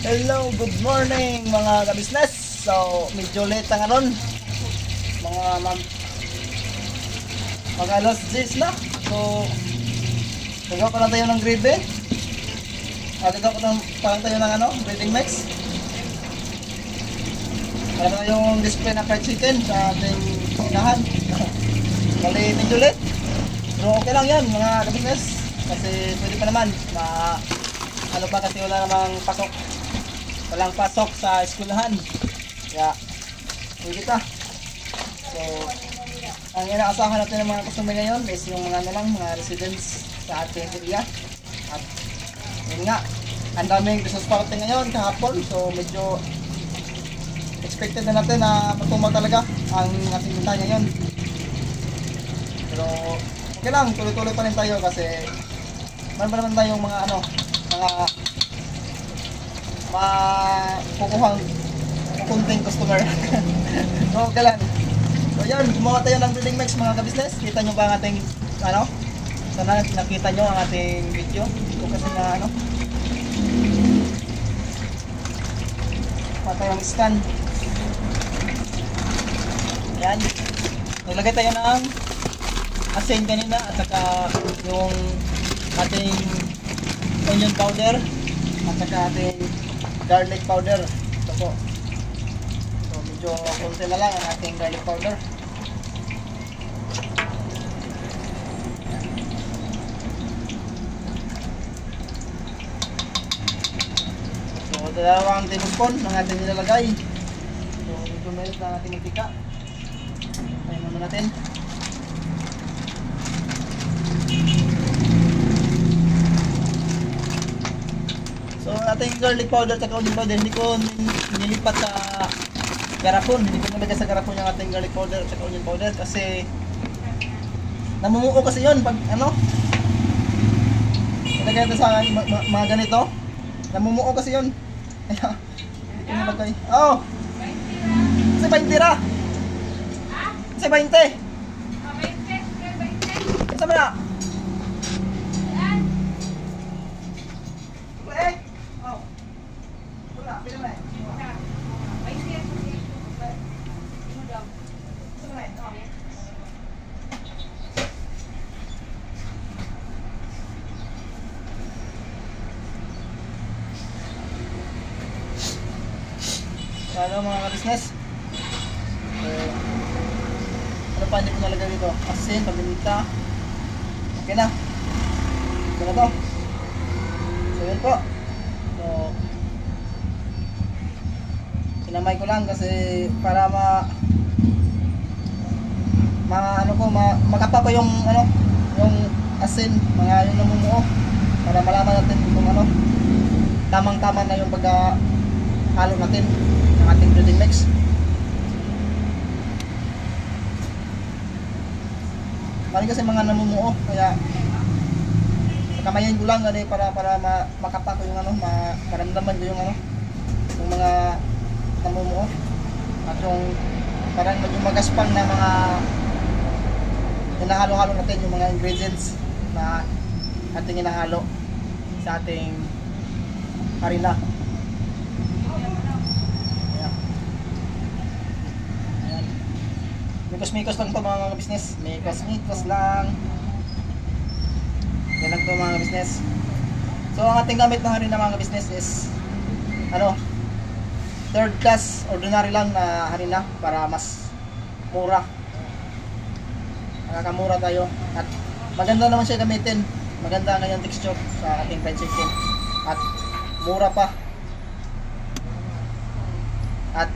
Hello, good morning mga ka-business. So, medyo late ang aron. Mga alas 10 na. So, gagawa pa lang tayo ng gravy. Gagawa pa lang tayo ng breading mix. Para yung display na fried chicken sa ating inahan. Bali, medyo late. Pero okay lang yan mga ka-business. Kasi pwede pa naman. Kasi wala namang pasok. Walang pasok sa eskwelahan. Kaya, hindi kita. So, ang inaasahan natin ng mga customer ngayon is yung mga residents sa ating area. At, yun nga, ang daming business party ngayon kahapon. So, medyo expected na natin na matumal talaga ang ating bintay ngayon. Pero, okay lang, tuloy-tuloy pa rin tayo kasi meron pa naman tayong mga kukuhang kunting customer. So, okay lang. So, yan, gumawa tayo ng breading mix mga ka-business. Kita nyo ba ang ating, sana nakita nyo ang ating video. Ito kasi na, patayang scan. Yan. Naglagay tayo ng asin kanina at saka yung ating onion powder at saka ating garlic powder. Ito po. So medyo konti na lang ang ating garlic powder. So dalawang tablespoon ang ating nilalagay. So medyo mayroon na ating mantika. Ayan naman natin. So ating garlic powder at onion powder, hindi ko nilipat sa garapon. Hindi ko nilagay sa garapon yung ating garlic powder at onion powder kasi namumuo kasi yun pag ilagay natin sa mga ganito. Namumuo kasi yun. Kaya hindi ko nilagay. Oh! Kasi 20 ra! Kasi 20! Kasi ba na? Hello mga ka-business. Ano pa hindi ko nalagay dito? Asin, paminta. Okay na. Okay na to. So yun po. So sinamay ko lang kasi para makapa ko yung yung asin, mga yung namumuo para malaman natin kung tamang-tama na yung halo natin ng ating breading mix. Mali kasi mga namumuo kaya kamayin ko lang para makapa ko yung maramdaman ko yung yung mga namumuo at yung parang medyo magaspang na mga hinahalo-halo natin yung mga ingredients na ating hinahalo sa ating harina. Mikos-mikos lang ito mga business. Mikos-mikos lang. Yan lang ito mga business. So ang ating gamit ng harina mga business is third class ordinary lang na harina para mas mura. Nakakamura tayo. At maganda naman siya gamitin. Maganda ang kanyang texture sa ating fried chicken. At mura pa. At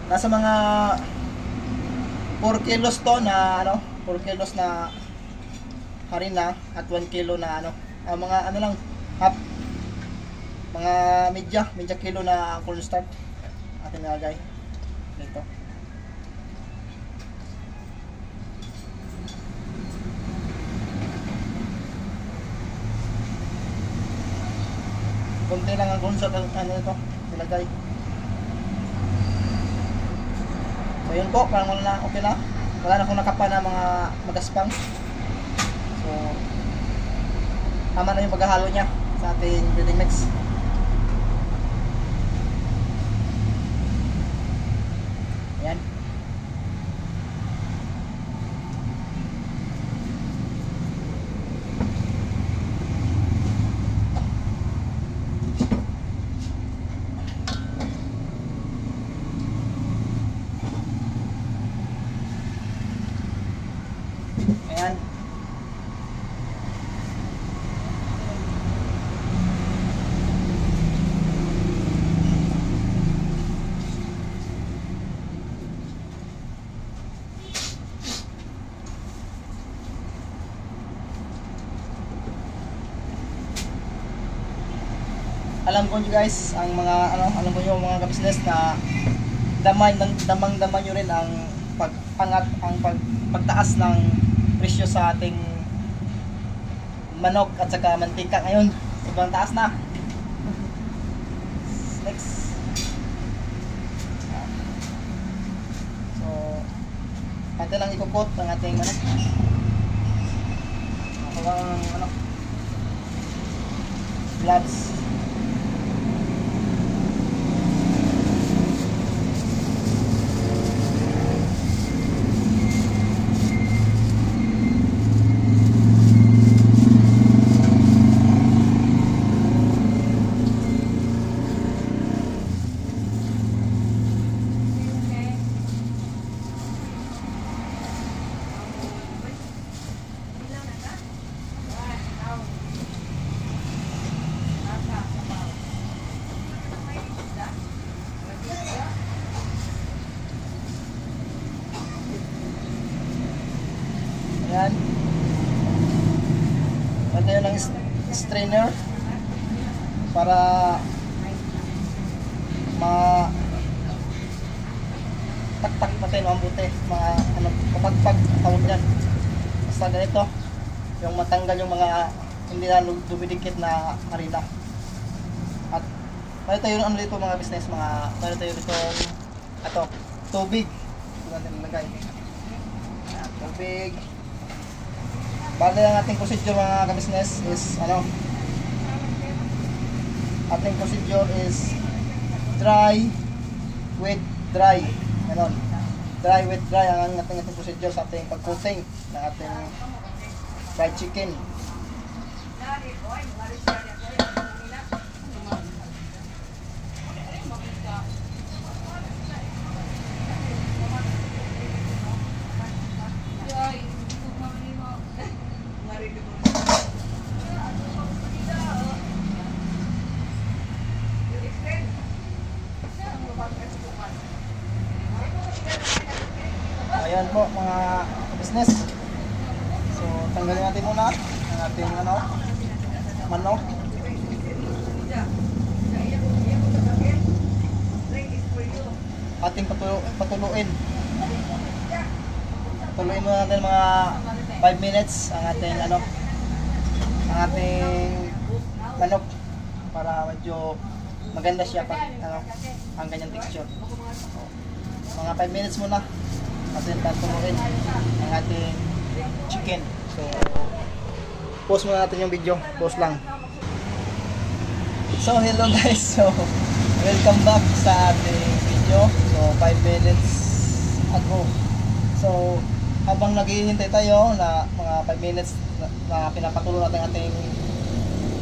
nasa mga 4 kilos to na 4 kilos na harina at 1 kilo na mga lang half, mga medya kilo na cornstarch ating nilagay dito. Kunti lang ang cornstarch ito nilagay. So yun po, parang okay na. Wala na akong nakapa na mga magaspang. So tama na yung paghahalo niya sa ating breading mix. alam ko nyo guys, ang mga alam ko yung mga ka-business na damang-dama nyo rin ang pagpangat, ang pagtaas ng presyo sa ating manok at saka mantika ngayon. Sobrang taas na. Next. So, pati lang ikukot ang ating manok. Ako lang gloves. Ayan. Lagyan ng strainer para taktak natin ang buti, mga kapagpag tawag yan. Basta ganito, yung matanggal yung mga hindi na dumidikit na harina. At meron tayo ano dito mga business, meron tayo dito tubig. Ito natin nilagay. Tubig. Bale ang ating procedure mga ka-business is ating procedure is dry with dry. Ganon. Dry with dry ang ating procedure sa ating pag-coating ng ating fried chicken. Ayan po mga business. So tanggalin natin muna ang ating manok. Ating patuluin. Patuluin muna natin mga 5 minutes ang ating ang ating manok para medyo maganda siya pag ang ganyang texture. So, mga 5 minutes muna kasi patuluin ang ating chicken. So pause muna natin yung video, pause lang. So hello guys, so welcome back sa ating video. So 5 minutes ago. So habang naghihintay tayo na mga 5 minutes na pinapatulo natin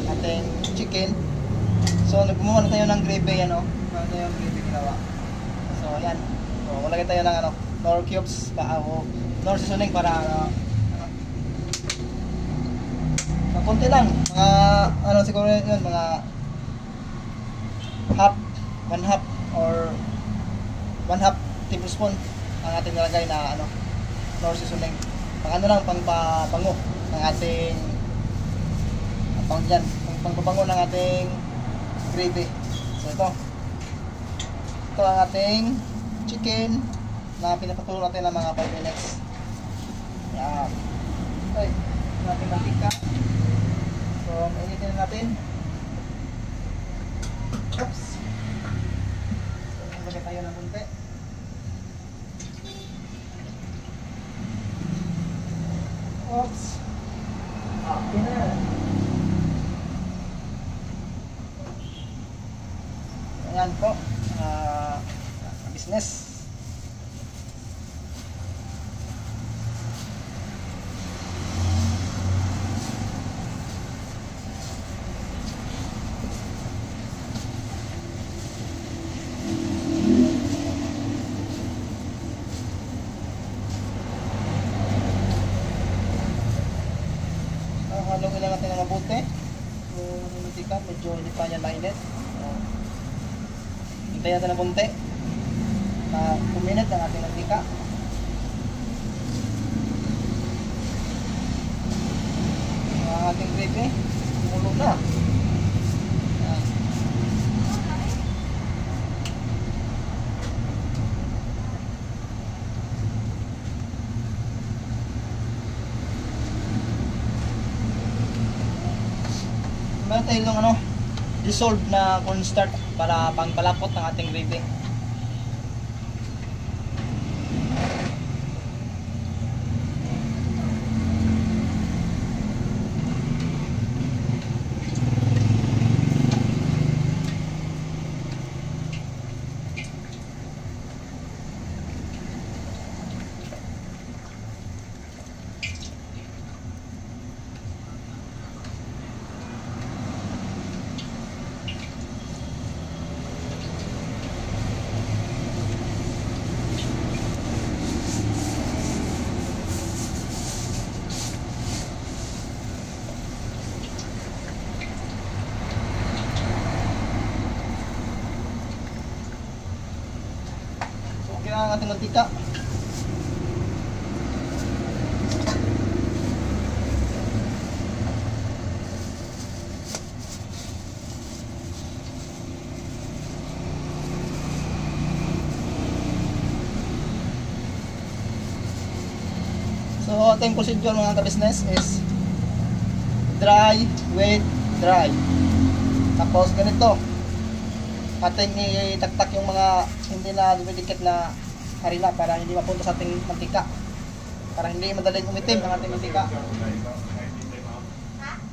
ating chicken. So naggumawa na tayo ng gravy, ano yung gravy ginawa. So ayan. So wala tayo ng nor cubes nor seasoning para konti lang, mga siguro yun, mga one half or 1/2 tablespoon ang ating nilagay na nor seasoning. Lang pang pabango ng ating pangpabango ng ating gravy. So ito ang ating chicken na pinapatulo natin ng mga 5 minutes. Yan. Okay, natin mantika. So mainitin natin. Oops. So maglagay tayo ng bunti. Oops. Okay na. Ayan po, business. Haluin lang natin ng mabuti. Yung mantika, medyo hindi pa yan mainit. Hintayin natin ng bunti na 2 minutes ang ating mantika. Ang ating gravy kumulo na. Ayan. Meron tayo ng ano, dissolved na cornstarch para pangpalapot ng ating gravy. Okay na ang ating mantika. So ating procedure mga ka-business is dry, wet, dry. Tapos ganito, ating itaktak yung mga hindi na dumidikit na harina para hindi mapunta sa ating mantika, para hindi madaling umitim ang ating mantika.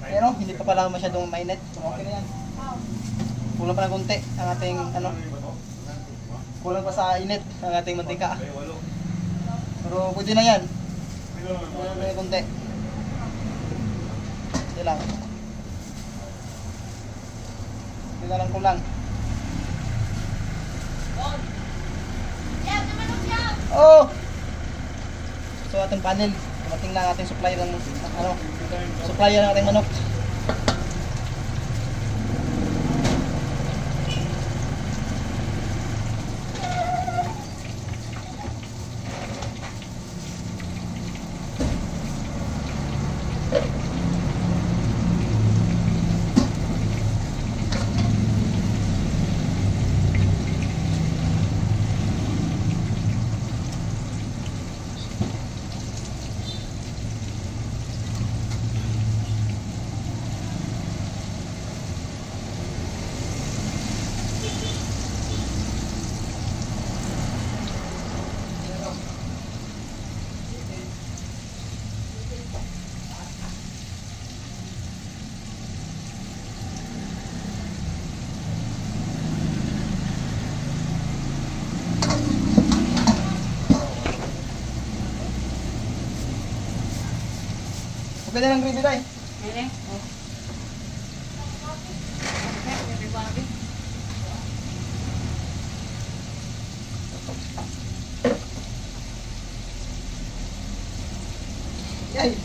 Pero hindi pa pala masyadong mainit, so okay na yan. Kulang pa ng konti ang ating ano, kulang pa sa init ang ating mantika, pero pwede na yan. Kulang pa ng konti, hindi lang, hindi na lang kulang. Oh! So ating panel, dumating na ang ating supplier ng ano, supplier ng ating manok. Pwede ng gravy tayo. Pwede? Oo. Yay!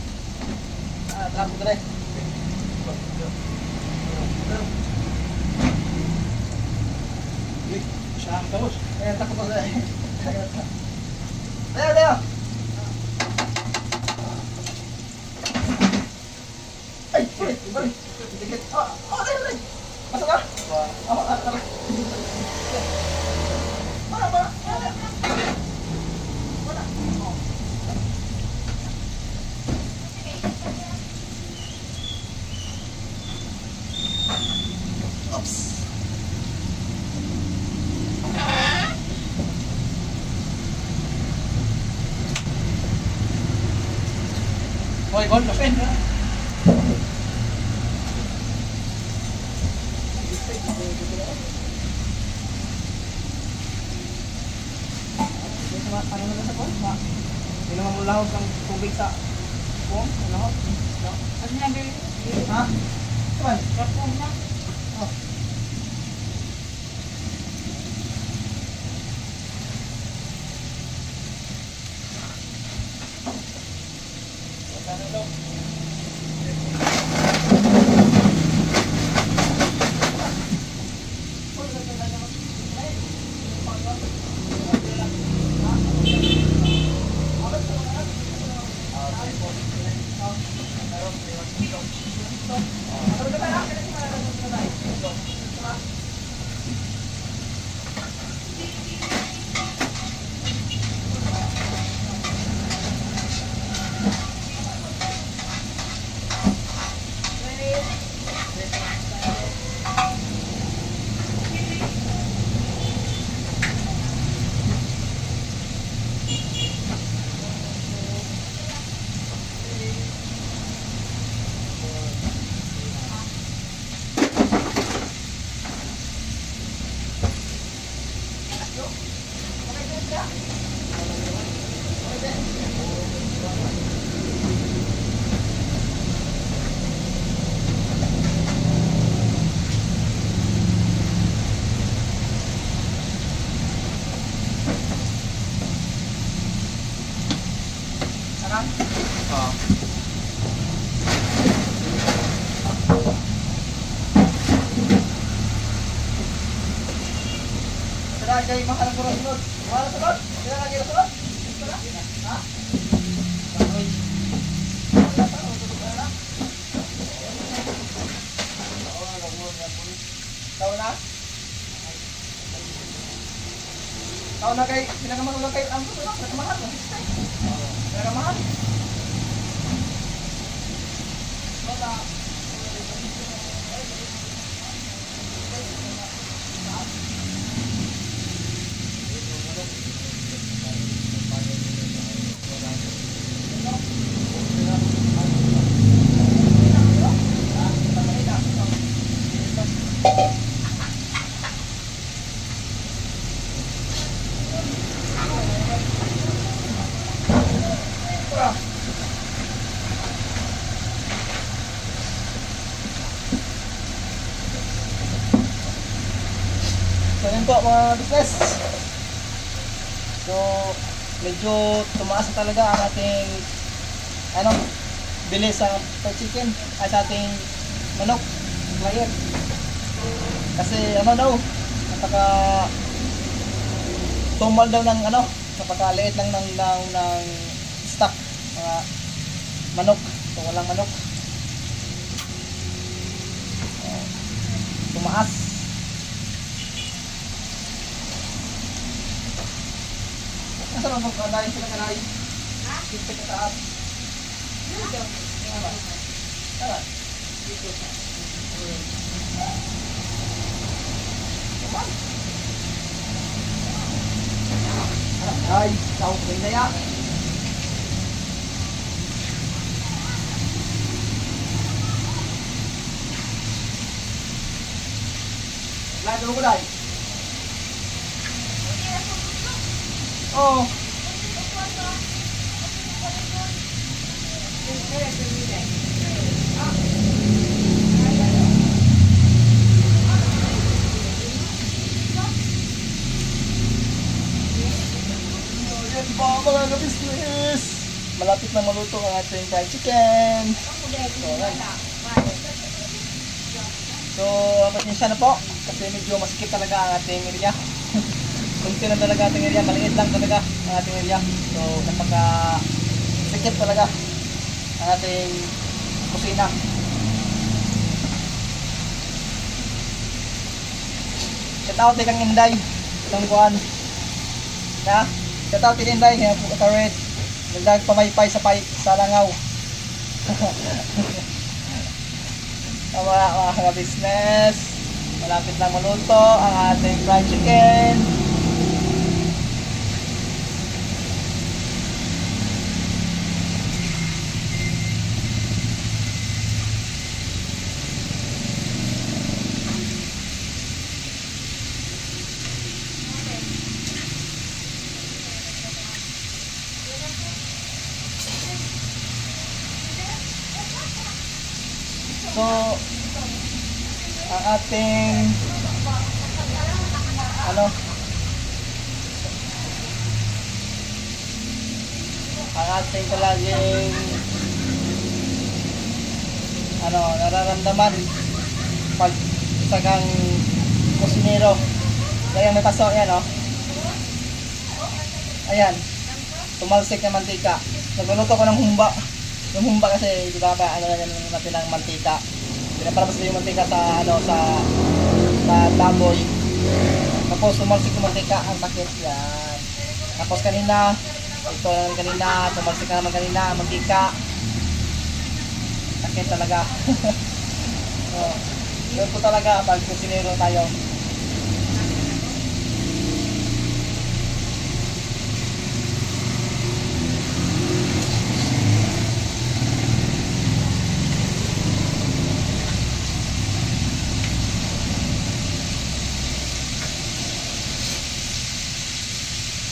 Tapos ko tayo. Siya ang tapos. Ayan, takot ko tayo. Tayo, tayo! Ay, sorry, sorry. Dikit. Tayo, tayo. Masuk ka? Tara. Para. Oops. Hoy, Gon, kapin. Ano na sa kuwan? Hindi naman mo lahos ang tubig sa kuwan. Lahos. Ano na, baby? Ha? Kuwan? Kapong na. Oh. Wala kayo makalang ko sunod. Wala sunod? Wala lagi na sunod? Wala? Ha? Bagoy. Wala pa, sunod ka na. Tao na? Tao na kay, pinagamagulang kayo ang sunod. Pinagamahan. Pinagamahan. Wala. So yun po mga business. So medyo tumaas na talaga ang ating bilis sa fried chicken ay sa ating manok client. Kasi daw napaka tumal daw ng napakaliit lang ng stock mga manok. So walang manok. Tumaas. Nasaan ang pagkanay? Sila kanay? Ha? Dito ka taas. Dito. Saan? Dito. Ay, tao ko na yan. Lalo ko dahil. Oh. Yan po mga business. Malapit na maluto ang ating fried chicken. So, pasensya na po kasi medyo masikip talaga ang ating area. Kunti lang talaga ating area, maliit lang talaga ang ating area. So, napaka sikip talaga ang ating kusina. Shout out kang Inday, itong kuhan. Na? Shout out kang Inday, kaya po karet. Nagdag pamaypay sa langaw. Mga business, malapit lang maluto ang ating fried chicken. So, ang ating palaging nararamdaman pag isa kang kusinero. Kaya may paso yan, ayan, tumalsik na mantika. Nagluluto ko ng humba. Yung humba kasi, di ba, natin ng mantika. Pinapalabas ko yung mantika sa baboy. Tapos tumalsik yung mantika, ang takip yan. Tapos kanina, tumalsik na naman kanina, ang mantika. Takip talaga. So, yun po talaga pag kusinero tayo.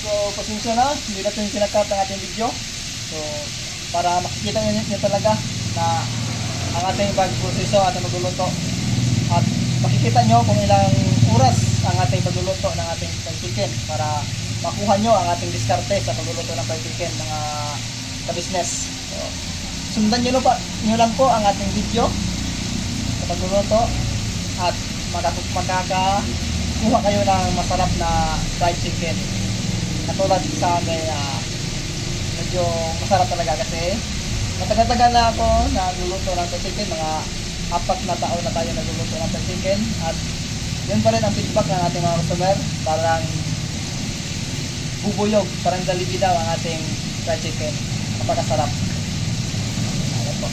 So, pasensya na, hindi natin kinakat ang ating video. So, para makikita nyo talaga na ang ating pagproseso at magluluto. At makikita nyo kung ilang oras ang ating pagluluto ng ating fried chicken para makuha nyo ang ating diskarte sa pagluluto ng fried chicken, mga ka-business. So, sundan nyo lang po ang ating video sa pagluluto at kuha kayo ng masarap na fried chicken. Katulad sa amin, medyo masarap talaga kasi matagal-tagal na ako nagluluto ng fried chicken. Mga 4 na taon na tayo nagluluto ng fried chicken. At yun pa rin ang feedback ng ating mga customer. Parang bubuyog, parang Jollibee daw ang ating fried chicken. Napakasarap. Ayan po.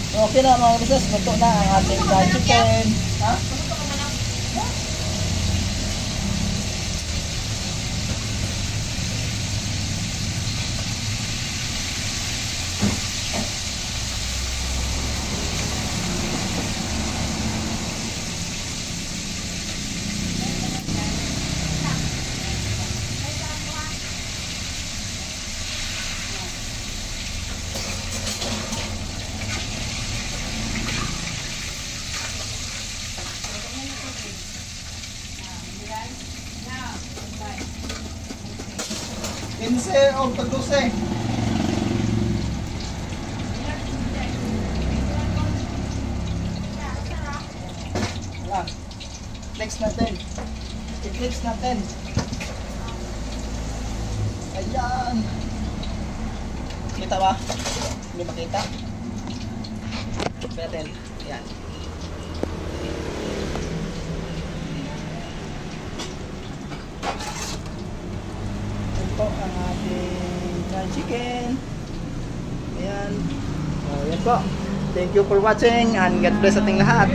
So, okay na mga business, luto na ang ating fried chicken. Ha? Pinse o tagduse. Wala. Flex natin. I-flex natin. Ayan. Kita ba? Hindi makita. Natin. Ayan. Ito ang ating fried chicken. Ayan. So, yan po. Thank you for watching and God bless ating lahat.